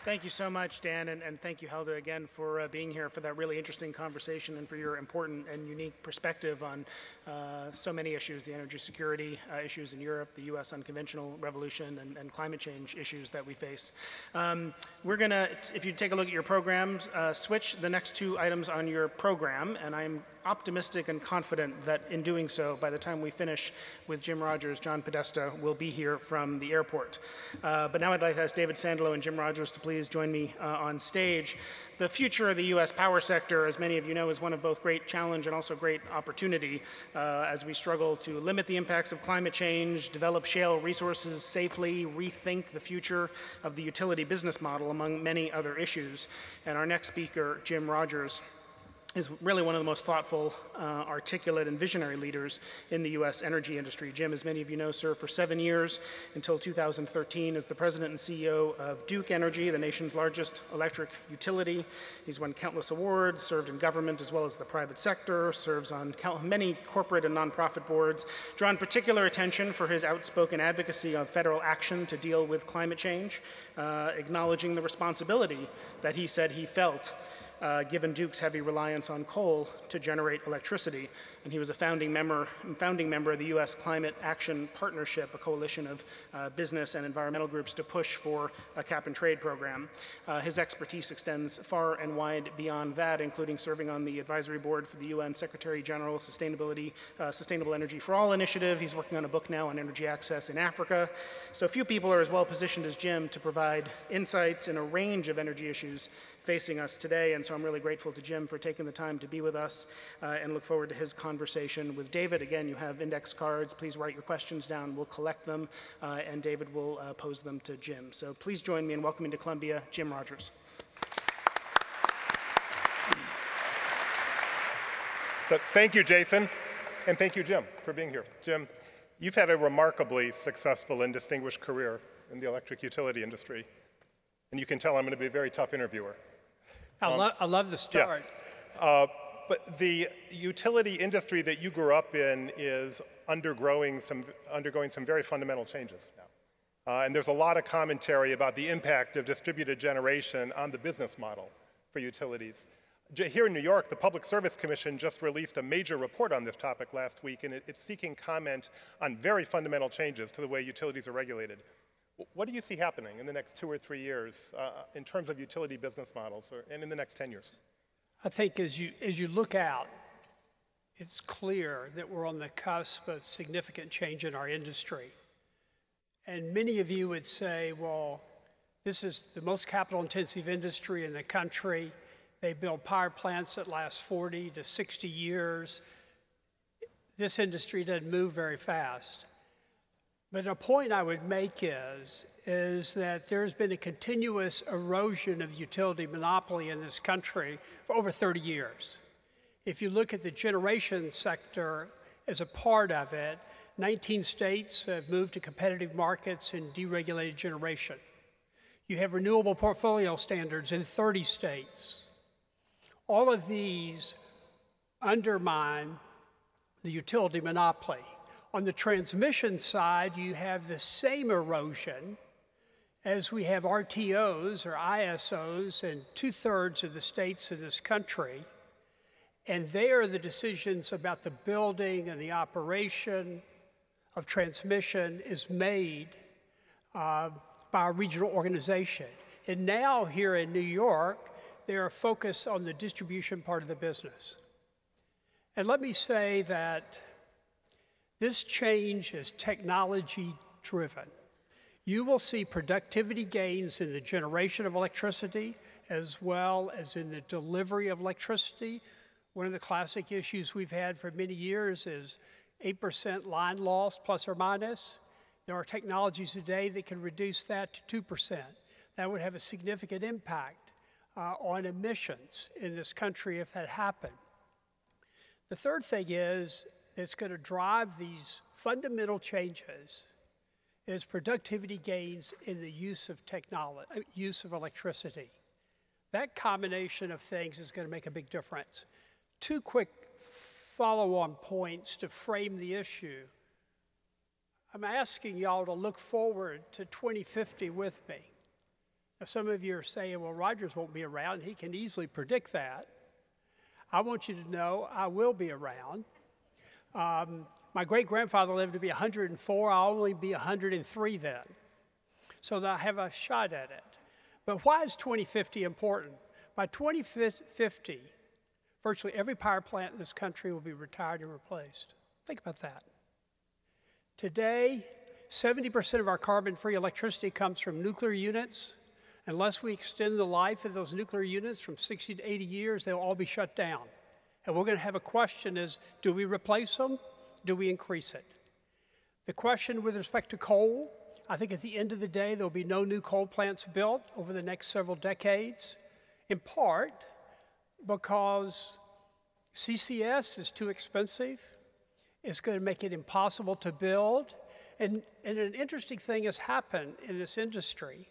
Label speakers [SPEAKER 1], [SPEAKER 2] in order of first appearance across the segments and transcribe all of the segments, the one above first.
[SPEAKER 1] Thank you so much, Dan, and thank you, Helda, again, for being here for that really interesting conversation and for your important and unique perspective on so many issues, the energy security issues in Europe, the U.S. unconventional revolution, and climate change issues that we face. We're going to, if you take a look at your programs, switch the next two items on your program, and I'm optimistic and confident that in doing so, by the time we finish with Jim Rogers, John Podesta will be here from the airport. But now I'd like to ask David Sandalow and Jim Rogers to please join me on stage. The future of the U.S. power sector, as many of you know, is one of both great challenge and also great opportunity as we struggle to limit the impacts of climate change, develop shale resources safely, rethink the future of the utility business model, among many other issues. And our next speaker, Jim Rogers, is really one of the most thoughtful, articulate, and visionary leaders in the U.S. energy industry. Jim, as many of you know, served for 7 years until 2013 as the president and CEO of Duke Energy, the nation's largest electric utility. He's won countless awards, served in government as well as the private sector, serves on many corporate and nonprofit boards, drawn particular attention for his outspoken advocacy of federal action to deal with climate change, acknowledging the responsibility that he said he felt given Duke's heavy reliance on coal to generate electricity. And he was a founding member of the U.S. Climate Action Partnership, a coalition of business and environmental groups to push for a cap-and-trade program. His expertise extends far and wide beyond that, including serving on the advisory board for the UN Secretary General Sustainable Energy for All initiative. He's working on a book now on energy access in Africa. So few people are as well positioned as Jim to provide insights in a range of energy issues facing us today, and so I'm really grateful to Jim for taking the time to be with us and look forward to his conversation with David. Again, you have index cards. Please write your questions down. We'll collect them, and David will pose them to Jim. So please join me in welcoming to Columbia, Jim Rogers.
[SPEAKER 2] So, thank you, Jason, and thank you, Jim, for being here. Jim, you've had a remarkably successful and distinguished career in the electric utility industry, and you can tell I'm going to be a very tough interviewer.
[SPEAKER 3] I love the start.
[SPEAKER 2] Yeah. But the utility industry that you grew up in is undergoing some very fundamental changes now. And there's a lot of commentary about the impact of distributed generation on the business model for utilities. Here in New York, the Public Service Commission just released a major report on this topic last week, and it's seeking comment on very fundamental changes to the way utilities are regulated. What do you see happening in the next 2 or 3 years in terms of utility business models, and in the next 10 years?
[SPEAKER 3] I think as you look out, it's clear that we're on the cusp of significant change in our industry. And many of you would say, well, this is the most capital-intensive industry in the country. They build power plants that last 40 to 60 years. This industry doesn't move very fast. But a point I would make is that there's been a continuous erosion of utility monopoly in this country for over 30 years. If you look at the generation sector as a part of it, 19 states have moved to competitive markets and deregulated generation. You have renewable portfolio standards in 30 states. All of these undermine the utility monopoly. On the transmission side, you have the same erosion as we have RTOs or ISOs in 2/3 of the states in this country. And there, the decisions about the building and the operation of transmission is made by a regional organization. And now here in New York, they are focused on the distribution part of the business. And let me say that this change is technology-driven. You will see productivity gains in the generation of electricity as well as in the delivery of electricity. One of the classic issues we've had for many years is 8% line loss, plus or minus. There are technologies today that can reduce that to 2%. That would have a significant impact on emissions in this country if that happened. The third thing is, it's going to drive these fundamental changes is productivity gains in the use of electricity. That combination of things is going to make a big difference. 2 quick follow-on points to frame the issue. I'm asking y'all to look forward to 2050 with me. Now, some of you are saying, well, Rogers won't be around. He can easily predict that. I want you to know I will be around. My great-grandfather lived to be 104. I'll only be 103 then. So that I have a shot at it. But why is 2050 important? By 2050, virtually every power plant in this country will be retired and replaced. Think about that. Today, 70% of our carbon-free electricity comes from nuclear units. Unless we extend the life of those nuclear units from 60 to 80 years, they'll all be shut down. And we're going to have a question is, do we replace them? Do we increase it? The question with respect to coal, I think at the end of the day, there'll be no new coal plants built over the next several decades, in part because CCS is too expensive. It's going to make it impossible to build. And an interesting thing has happened in this industry.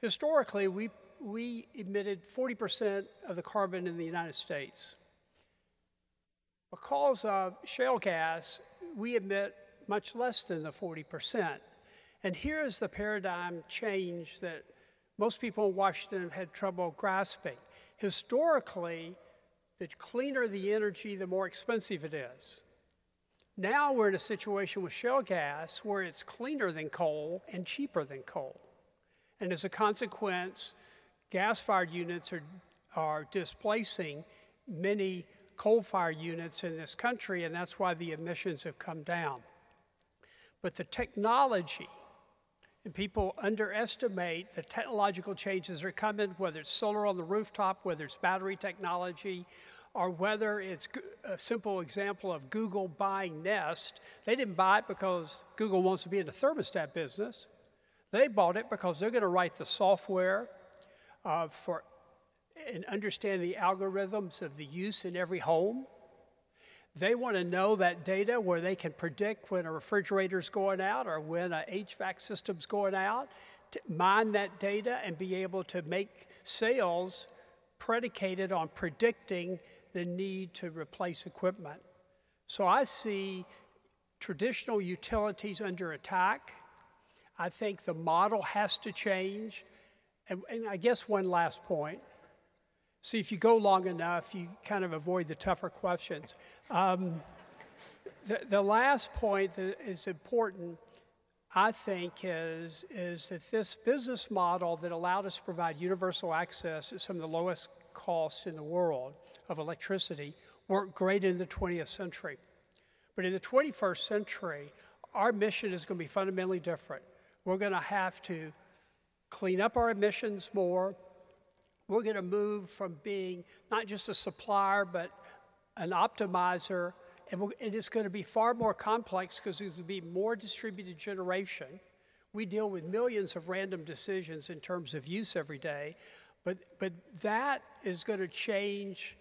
[SPEAKER 3] Historically, we emitted 40% of the carbon in the United States. Because of shale gas, we emit much less than the 40%. And here is the paradigm change that most people in Washington have had trouble grasping. Historically, the cleaner the energy, the more expensive it is. Now we're in a situation with shale gas where it's cleaner than coal and cheaper than coal. And as a consequence, gas-fired units are displacing many coal-fired units in this country, and that's why the emissions have come down. But the technology, and people underestimate the technological changes that are coming, whether it's solar on the rooftop, whether it's battery technology, or whether it's a simple example of Google buying Nest. They didn't buy it because Google wants to be in the thermostat business. They bought it because they're going to write the software and understand the algorithms of the use in every home. They want to know that data where they can predict when a refrigerator's going out or when an HVAC system's going out, to mine that data and be able to make sales predicated on predicting the need to replace equipment. So I see traditional utilities under attack. I think the model has to change. And I guess one last point. See, if you go long enough, you kind of avoid the tougher questions. The last point that is important, I think, is that this business model that allowed us to provide universal access at some of the lowest costs in the world of electricity worked great in the 20th century. But in the 21st century, our mission is going to be fundamentally different. We're going to have to clean up our emissions more. We're going to move from being not just a supplier, but an optimizer. And it's going to be far more complex because there's going to be more distributed generation. We deal with millions of random decisions in terms of use every day. But that is going to change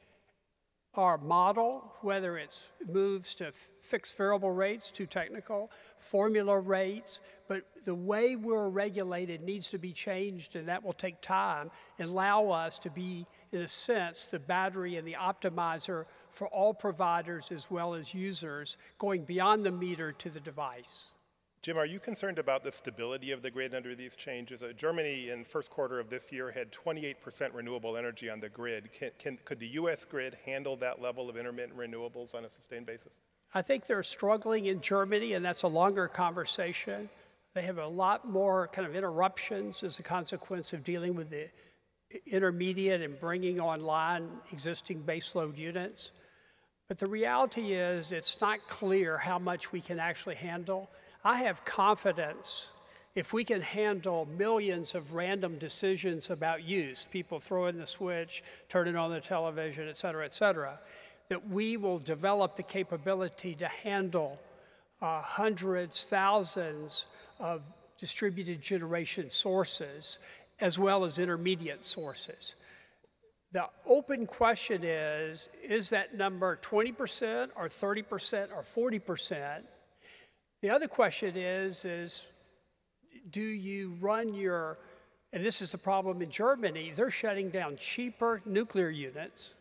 [SPEAKER 3] our model, whether it moves to fixed variable rates, too technical, formula rates, but the way we're regulated needs to be changed, and that will take time and allow us to be, in a sense, the battery and the optimizer for all providers as well as users, going beyond the meter to the device.
[SPEAKER 2] Jim, are you concerned about the stability of the grid under these changes? Germany in first quarter of this year had 28% renewable energy on the grid. Could the U.S. grid handle that level of intermittent renewables on a sustained basis?
[SPEAKER 3] I think they're struggling in Germany, and that's a longer conversation. They have a lot more kind of interruptions as a consequence of dealing with the intermediate and bringing online existing baseload units. But the reality is it's not clear how much we can actually handle. I have confidence if we can handle millions of random decisions about use, people throwing the switch, turning on the television, et cetera, that we will develop the capability to handle hundreds, thousands of distributed generation sources, as well as intermediate sources. The open question is that number 20% or 30% or 40%? The other question is do you run your, and this is the problem in Germany, they're shutting down cheaper nuclear units.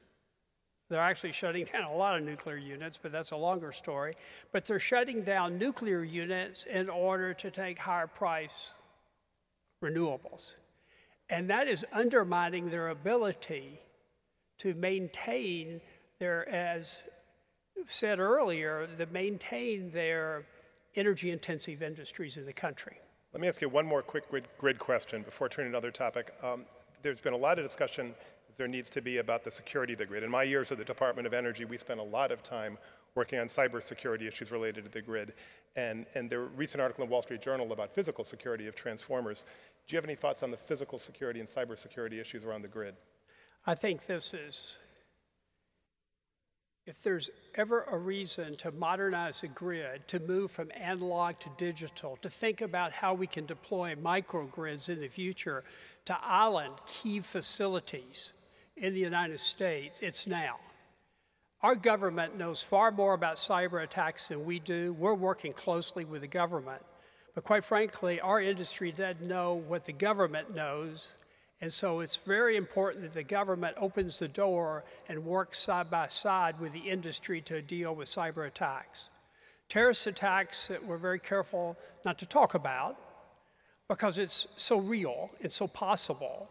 [SPEAKER 3] They're actually shutting down a lot of nuclear units, but that's a longer story. But they're shutting down nuclear units in order to take higher price renewables. And that is undermining their ability to maintain their, as said earlier, to maintain their energy-intensive industries in the country.
[SPEAKER 2] Let me ask you one more quick grid question before turning to another topic. There's been a lot of discussion there needs to be about the security of the grid. In my years at the Department of Energy, we spent a lot of time working on cybersecurity issues related to the grid. And there were a recent article in Wall Street Journal about physical security of transformers. Do you have any thoughts on the physical security and cybersecurity issues around the grid?
[SPEAKER 3] I think this is, if there's ever a reason to modernize the grid, to move from analog to digital, to think about how we can deploy microgrids in the future to island key facilities in the United States, it's now. Our government knows far more about cyber attacks than we do. We're working closely with the government. But quite frankly, our industry doesn't know what the government knows. And so it's very important that the government opens the door and works side by side with the industry to deal with cyber attacks. Terrorist attacks that we're very careful not to talk about because it's so real, it's so possible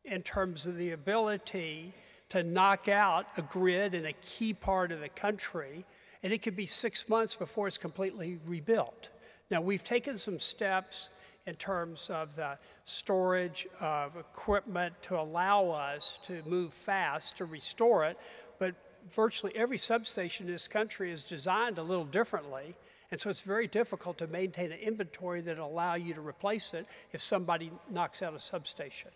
[SPEAKER 3] in terms of the ability to knock out a grid in a key part of the country, and it could be 6 months before it's completely rebuilt. Now, we've taken some steps in terms of the storage of equipment to allow us to move fast to restore it, but virtually every substation in this country is designed a little differently, and so it's very difficult to maintain an inventory that will allow you to replace it if somebody knocks out a substation.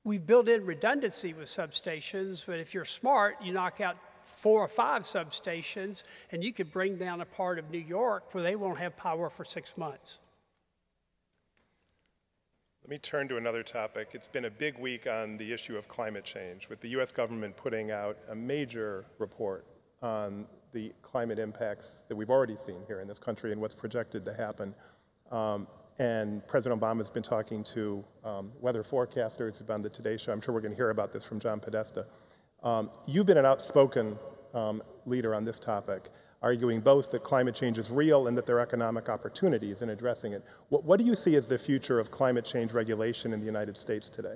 [SPEAKER 3] We've built in redundancy with substations, but if you're smart, you knock out 4 or 5 substations, and you could bring down a part of New York where they won't have power for 6 months.
[SPEAKER 2] Let me turn to another topic. It's been a big week on the issue of climate change, with the US government putting out a major report on the climate impacts that we've already seen here in this country and what's projected to happen. And President Obama has been talking to weather forecasters on the Today Show. I'm sure we're going to hear about this from John Podesta. You've been an outspoken leader on this topic, arguing both that climate change is real and that there are economic opportunities in addressing it. What do you see as the future of climate change regulation in the United States today?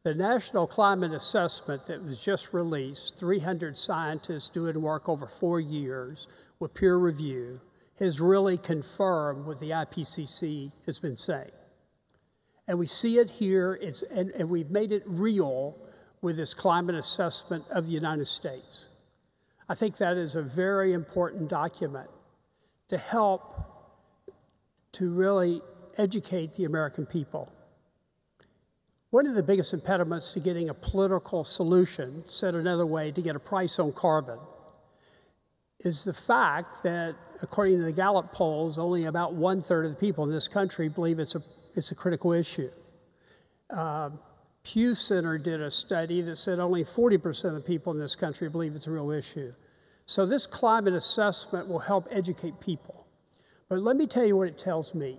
[SPEAKER 3] The National Climate Assessment that was just released, 300 scientists doing work over 4 years with peer review, has really confirmed what the IPCC has been saying. And we see it here, and we've made it real with this climate assessment of the United States. I think that is a very important document to help to really educate the American people. One of the biggest impediments to getting a political solution, said another way, to get a price on carbon, is the fact that, according to the Gallup polls, only about 1/3 of the people in this country believe it's a critical issue. Pew Center did a study that said only 40% of the people in this country believe it's a real issue. So this climate assessment will help educate people. But let me tell you what it tells me.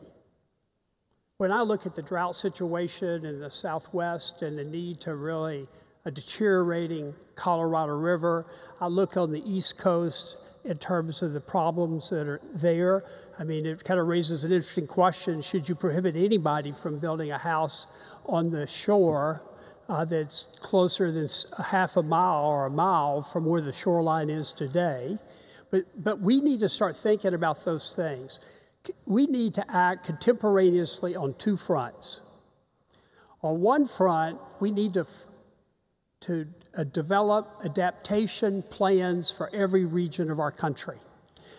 [SPEAKER 3] When I look at the drought situation in the Southwest and the need to really a deteriorating Colorado River, I look on the East Coast in terms of the problems that are there. I mean, it kind of raises an interesting question. Should you prohibit anybody from building a house on the shore that's closer than a half a mile or a mile from where the shoreline is today? But we need to start thinking about those things. We need to act contemporaneously on 2 fronts. On one front, we need to develop adaptation plans for every region of our country.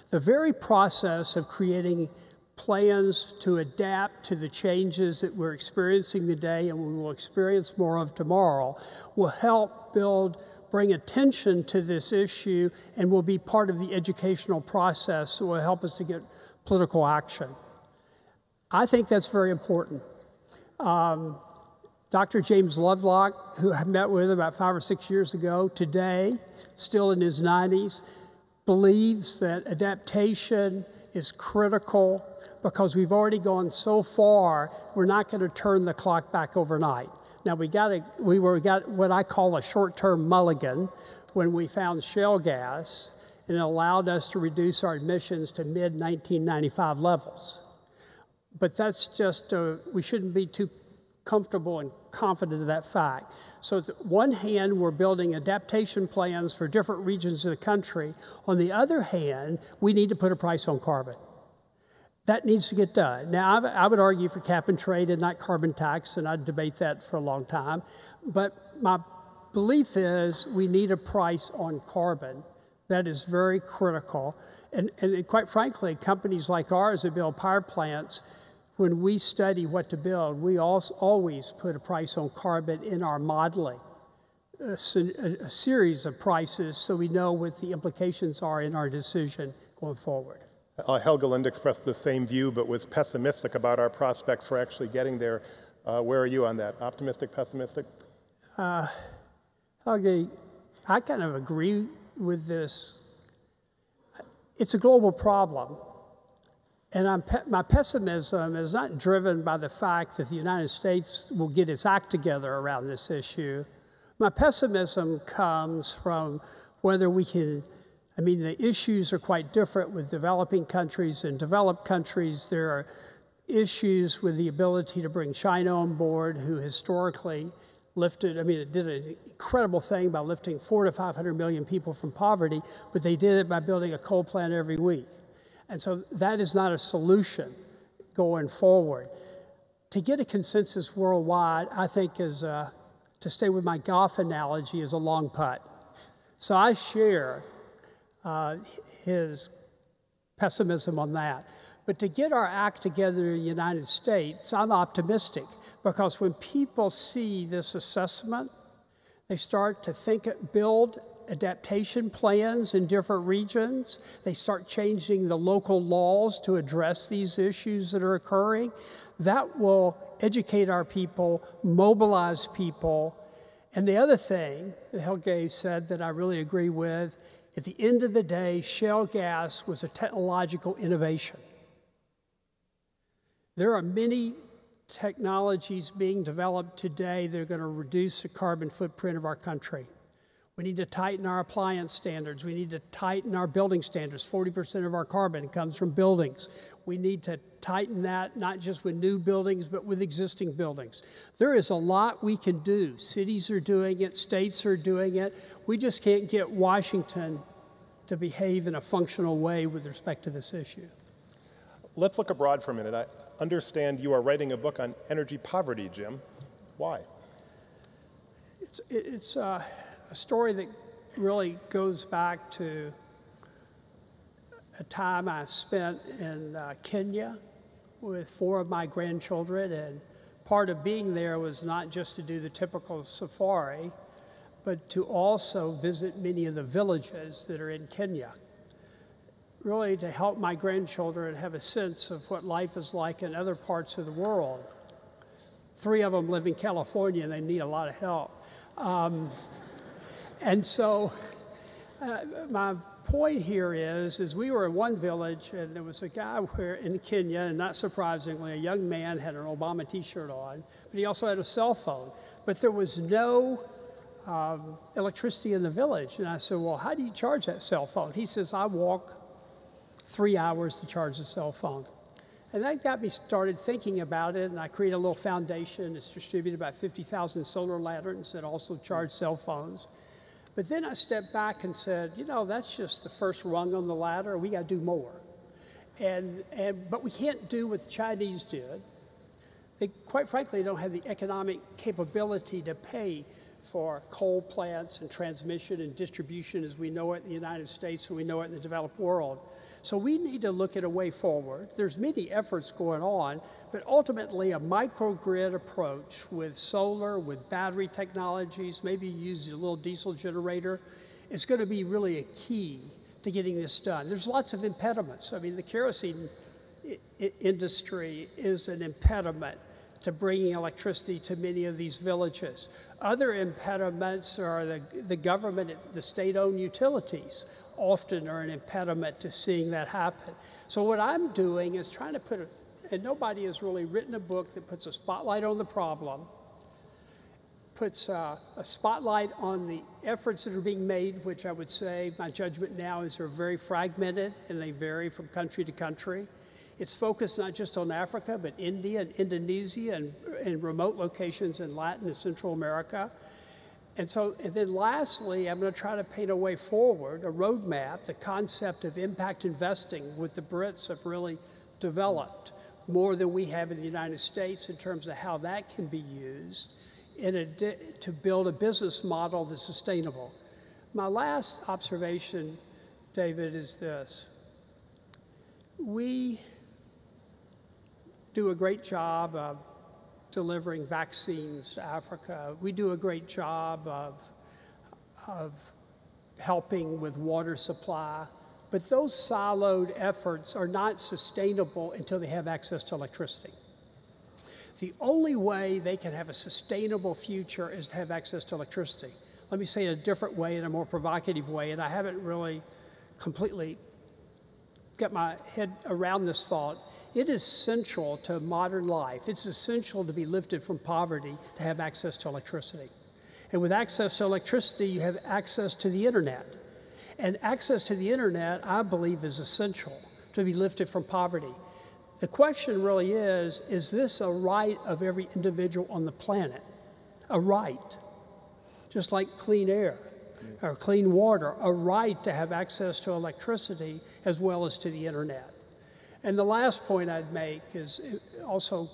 [SPEAKER 3] The very process of creating plans to adapt to the changes that we're experiencing today and we will experience more of tomorrow will help bring attention to this issue and will be part of the educational process that will help us to get political action. I think that's very important. Dr. James Lovelock, who I met with about 5 or 6 years ago, today, still in his 90s, believes that adaptation is critical because we've already gone so far, we're not going to turn the clock back overnight. Now, we got what I call a short-term mulligan when we found shale gas, and it allowed us to reduce our emissions to mid-1995 levels. But that's just, we shouldn't be too comfortable and confident of that fact. So on the one hand, we're building adaptation plans for different regions of the country. On the other hand, we need to put a price on carbon. That needs to get done. Now, I would argue for cap and trade and not carbon tax, and I'd debate that for a long time. But my belief is we need a price on carbon. That is very critical. And quite frankly, companies like ours that build power plants, when we study what to build, we always put a price on carbon in our modeling, a series of prices, so we know what the implications are in our decision going forward.
[SPEAKER 2] Helge Lund expressed the same view, but was pessimistic about our prospects for actually getting there. Where are you on that? Optimistic, pessimistic?
[SPEAKER 3] Helge, I kind of agree with this. It's a global problem. And my pessimism is not driven by the fact that the United States will get its act together around this issue. My pessimism comes from whether we can, I mean, the issues are quite different with developing countries and developed countries. There are issues with the ability to bring China on board, who historically lifted, I mean, it did an incredible thing by lifting 400 to 500 million people from poverty, but they did it by building a coal plant every week. And so that is not a solution going forward. To get a consensus worldwide, I think is, to stay with my golf analogy, is a long putt. So I share his pessimism on that. But to get our act together in the United States, I'm optimistic, because when people see this assessment, they start to build adaptation plans in different regions. They start changing the local laws to address these issues that are occurring. That will educate our people, mobilize people. And the other thing that Helge said that I really agree with, at the end of the day, shale gas was a technological innovation. There are many technologies being developed today that are going to reduce the carbon footprint of our country. We need to tighten our appliance standards. We need to tighten our building standards. 40% of our carbon comes from buildings. We need to tighten that, not just with new buildings, but with existing buildings. There is a lot we can do. Cities are doing it, states are doing it. We just can't get Washington to behave in a functional way with respect to this issue.
[SPEAKER 2] Let's look abroad for a minute. I understand you are writing a book on energy poverty, Jim. Why?
[SPEAKER 3] It's a story that really goes back to a time I spent in Kenya with 4 of my grandchildren, and part of being there was not just to do the typical safari, but to also visit many of the villages that are in Kenya, really to help my grandchildren have a sense of what life is like in other parts of the world. 3 of them live in California, and they need a lot of help. And so my point here is we were in one village, and there was a guy in Kenya, and not surprisingly, a young man had an Obama t-shirt on, but he also had a cell phone. But there was no electricity in the village. And I said, well, how do you charge that cell phone? He says, I walk 3 hours to charge the cell phone. And that got me started thinking about it, and I created a little foundation that's distributed about 50,000 solar lanterns that also charge cell phones. But then I stepped back and said, you know, that's just the first rung on the ladder. We got to do more. But we can't do what the Chinese did. They, quite frankly, don't have the economic capability to pay for coal plants and transmission and distribution as we know it in the United States and we know it in the developed world. So we need to look at a way forward. There's many efforts going on, but ultimately a microgrid approach with solar, with battery technologies, maybe use a little diesel generator, is going to be really a key to getting this done. There's lots of impediments. I mean, the kerosene industry is an impediment to bringing electricity to many of these villages. Other impediments are the government, the state-owned utilities often are an impediment to seeing that happen. So what I'm doing is trying to and nobody has really written a book that puts a spotlight on the problem, puts a spotlight on the efforts that are being made, which I would say, my judgment now is they're very fragmented and they vary from country to country. It's focused not just on Africa, but India and Indonesia and remote locations in Latin and Central America. And then lastly, I'm going to try to paint a way forward, a roadmap, the concept of impact investing, with the Brits have really developed more than we have in the United States in terms of how that can be used to build a business model that's sustainable. My last observation, David, is this. We do a great job of delivering vaccines to Africa. We do a great job of helping with water supply. But those siloed efforts are not sustainable until they have access to electricity. The only way they can have a sustainable future is to have access to electricity. Let me say it a different way, in a more provocative way, and I haven't really completely got my head around this thought. It is central to modern life. It's essential to be lifted from poverty to have access to electricity. And with access to electricity, you have access to the internet. And access to the internet, I believe, is essential to be lifted from poverty. The question really is this a right of every individual on the planet? A right, just like clean air or clean water, a right to have access to electricity as well as to the internet. And the last point I'd make is also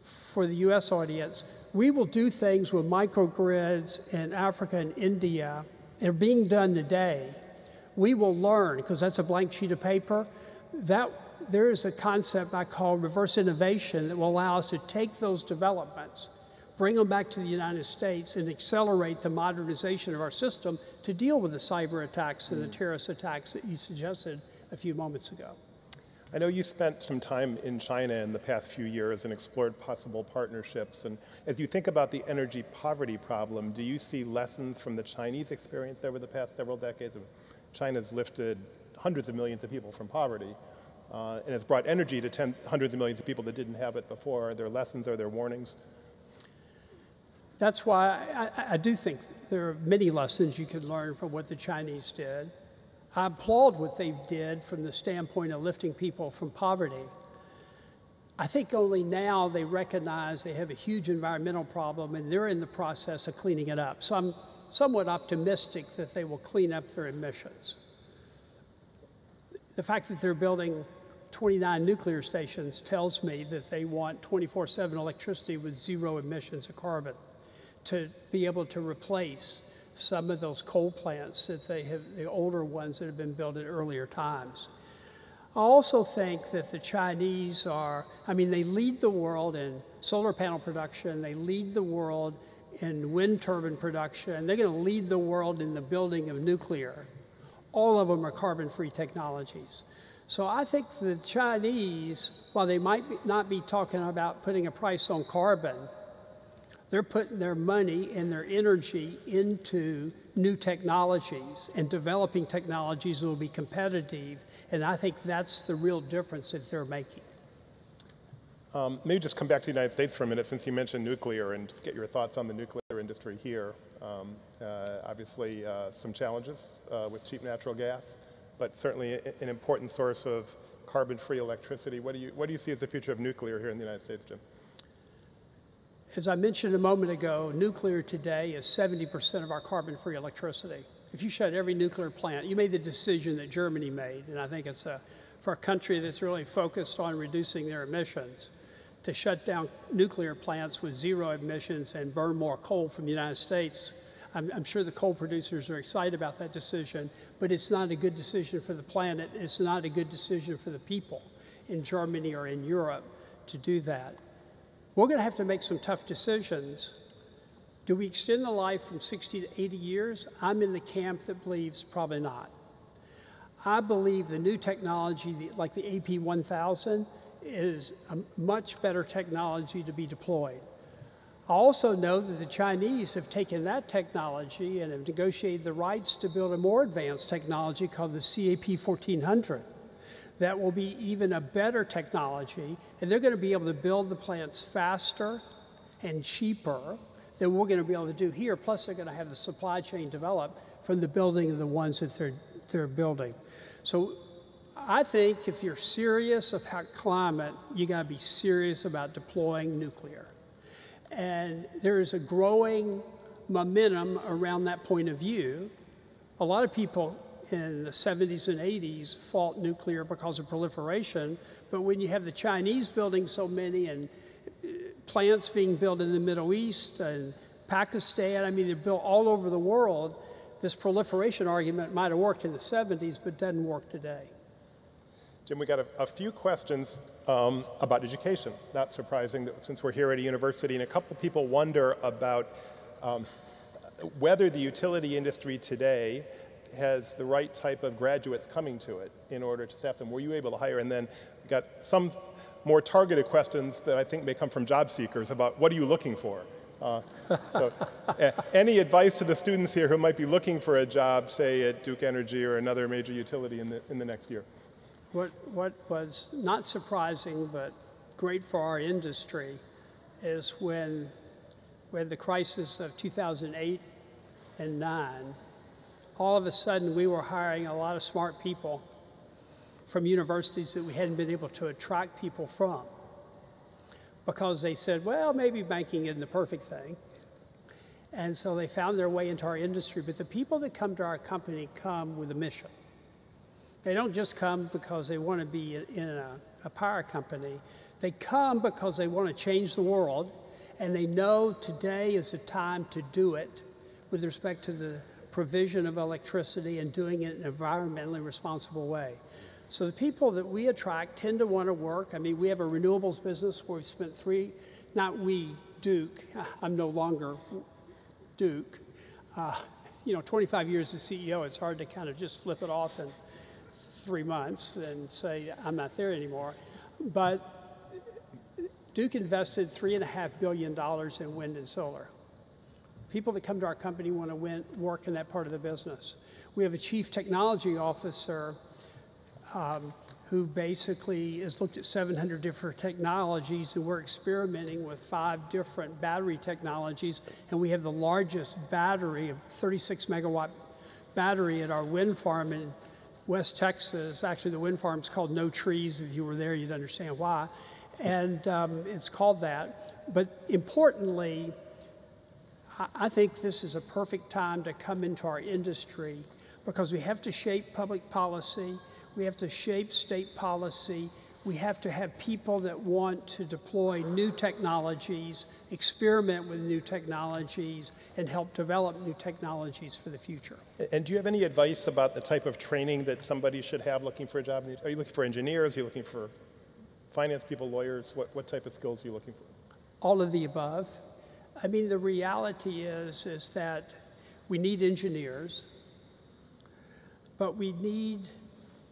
[SPEAKER 3] for the US audience, we will do things with microgrids in Africa and India. They're being done today. We will learn, because that's a blank sheet of paper, that there is a concept I call reverse innovation that will allow us to take those developments, bring them back to the United States, and accelerate the modernization of our system to deal with the cyber attacks and the terrorist attacks that you suggested a few moments ago.
[SPEAKER 2] I know you spent some time in China in the past few years and explored possible partnerships. And as you think about the energy poverty problem, do you see lessons from the Chinese experience over the past several decades? China's lifted hundreds of millions of people from poverty and has brought energy to hundreds of millions of people that didn't have it before. Are there lessons? Are there warnings?
[SPEAKER 3] That's why I do think there are many lessons you can learn from what the Chinese did. I applaud what they did from the standpoint of lifting people from poverty. I think only now they recognize they have a huge environmental problem and they're in the process of cleaning it up. So I'm somewhat optimistic that they will clean up their emissions. The fact that they're building 29 nuclear stations tells me that they want 24/7 electricity with zero emissions of carbon to be able to replace some of those coal plants that they have, the older ones that have been built at earlier times. I also think that the Chinese they lead the world in solar panel production, they lead the world in wind turbine production, they're going to lead the world in the building of nuclear. All of them are carbon-free technologies. So I think the Chinese, while they might not be talking about putting a price on carbon, they're putting their money and their energy into new technologies and developing technologies that will be competitive. And I think that's the real difference that they're making.
[SPEAKER 2] Maybe just come back to the United States for a minute, since you mentioned nuclear, and just get your thoughts on the nuclear industry here. Obviously, some challenges with cheap natural gas, but certainly an important source of carbon-free electricity. What do you see as the future of nuclear here in the United States, Jim?
[SPEAKER 3] As I mentioned a moment ago, nuclear today is 70% of our carbon-free electricity. If you shut every nuclear plant, you made the decision that Germany made, and I think it's for a country that's really focused on reducing their emissions, to shut down nuclear plants with zero emissions and burn more coal from the United States. I'm sure the coal producers are excited about that decision, but it's not a good decision for the planet. It's not a good decision for the people in Germany or in Europe to do that. We're going to have to make some tough decisions. Do we extend the life from 60 to 80 years? I'm in the camp that believes probably not. I believe the new technology, like the AP1000, is a much better technology to be deployed. I also know that the Chinese have taken that technology and have negotiated the rights to build a more advanced technology called the CAP1400. That will be even a better technology, and they're going to be able to build the plants faster and cheaper than we're going to be able to do here. Plus, they're going to have the supply chain develop from the building of the ones that they're building. So I think if you're serious about climate, you got to be serious about deploying nuclear. And there is a growing momentum around that point of view. A lot of people in the 70s and 80s fought nuclear because of proliferation, but when you have the Chinese building so many and plants being built in the Middle East and Pakistan, I mean, they're built all over the world, this proliferation argument might have worked in the 70s, but doesn't work today.
[SPEAKER 2] Jim, we got a few questions about education. Not surprising that since we're here at a university, and a couple people wonder about whether the utility industry today has the right type of graduates coming to it in order to staff them. Were you able to hire? And then we got some more targeted questions that I think may come from job seekers about what are you looking for? Any advice to the students here who might be looking for a job, say at Duke Energy or another major utility in the next year?
[SPEAKER 3] What was not surprising but great for our industry is when the crisis of 2008 and 9, all of a sudden we were hiring a lot of smart people from universities that we hadn't been able to attract people from because they said, well, maybe banking isn't the perfect thing. And so they found their way into our industry. But the people that come to our company come with a mission. They don't just come because they want to be in a power company. They come because they want to change the world, and they know today is the time to do it with respect to the provision of electricity and doing it in an environmentally responsible way. So the people that we attract tend to want to work. I mean, we have a renewables business where we've spent Duke, I'm no longer Duke. 25 years as CEO, it's hard to kind of just flip it off in 3 months and say, I'm not there anymore. But Duke invested $3.5 billion in wind and solar. People that come to our company want to work in that part of the business. We have a chief technology officer who basically has looked at 700 different technologies, and we're experimenting with 5 different battery technologies, and we have the largest battery, a 36 megawatt battery at our wind farm in West Texas. Actually, the wind farm's called No Trees. If you were there, you'd understand why. And it's called that. But importantly, I think this is a perfect time to come into our industry because we have to shape public policy. We have to shape state policy. We have to have people that want to deploy new technologies, experiment with new technologies, and help develop new technologies for the future.
[SPEAKER 2] And do you have any advice about the type of training that somebody should have looking for a job? Are you looking for engineers? Are you looking for finance people, lawyers? What type of skills are you looking for?
[SPEAKER 3] All of the above. I mean, the reality is that we need engineers, but we need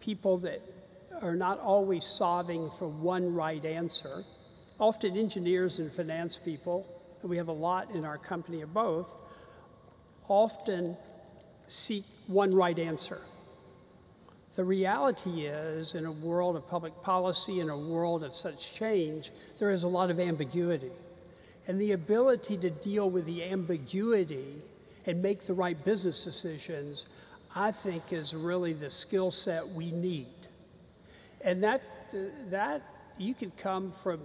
[SPEAKER 3] people that are not always solving for one right answer. Often engineers and finance people, and we have a lot in our company of both, often seek one right answer. The reality is, in a world of public policy, in a world of such change, there is a lot of ambiguity. And the ability to deal with the ambiguity and make the right business decisions, I think, is really the skill set we need. And that you can come from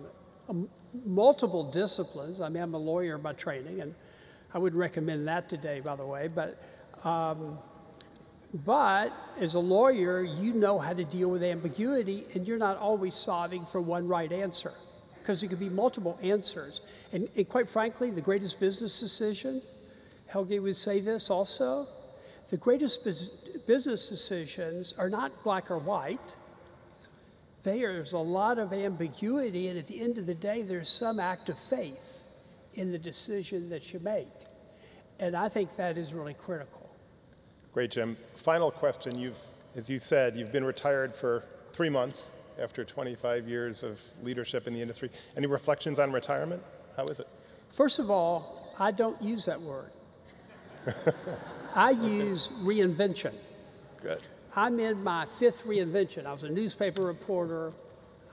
[SPEAKER 3] multiple disciplines. I mean, I'm a lawyer by training, and I wouldn't recommend that today, by the way. But as a lawyer, you know how to deal with ambiguity, and you're not always solving for one right answer, because there could be multiple answers. And quite frankly, the greatest business decision, Helge would say this also, the greatest business decisions are not black or white. There's a lot of ambiguity, and at the end of the day, there's some act of faith in the decision that you make. And I think that is really critical.
[SPEAKER 2] Great, Jim. Final question. As you said, you've been retired for 3 months after 25 years of leadership in the industry. Any reflections on retirement? How is it?
[SPEAKER 3] First of all, I don't use that word. I use reinvention.
[SPEAKER 2] Good.
[SPEAKER 3] I'm in my 5th reinvention. I was a newspaper reporter.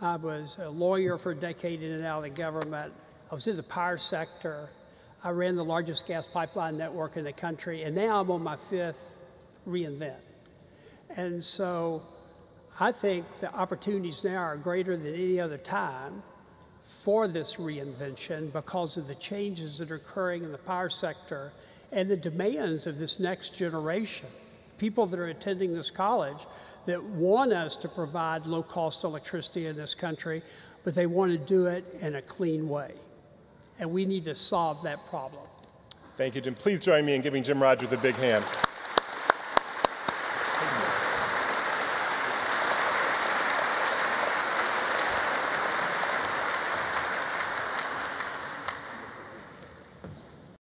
[SPEAKER 3] I was a lawyer for a decade in and out of the government. I was in the power sector. I ran the largest gas pipeline network in the country. And now I'm on my 5th reinvent. And so I think the opportunities now are greater than any other time for this reinvention because of the changes that are occurring in the power sector and the demands of this next generation. People that are attending this college that want us to provide low-cost electricity in this country, but they want to do it in a clean way. And we need to solve that problem.
[SPEAKER 2] Thank you, Jim. Please join me in giving Jim Rogers a big hand.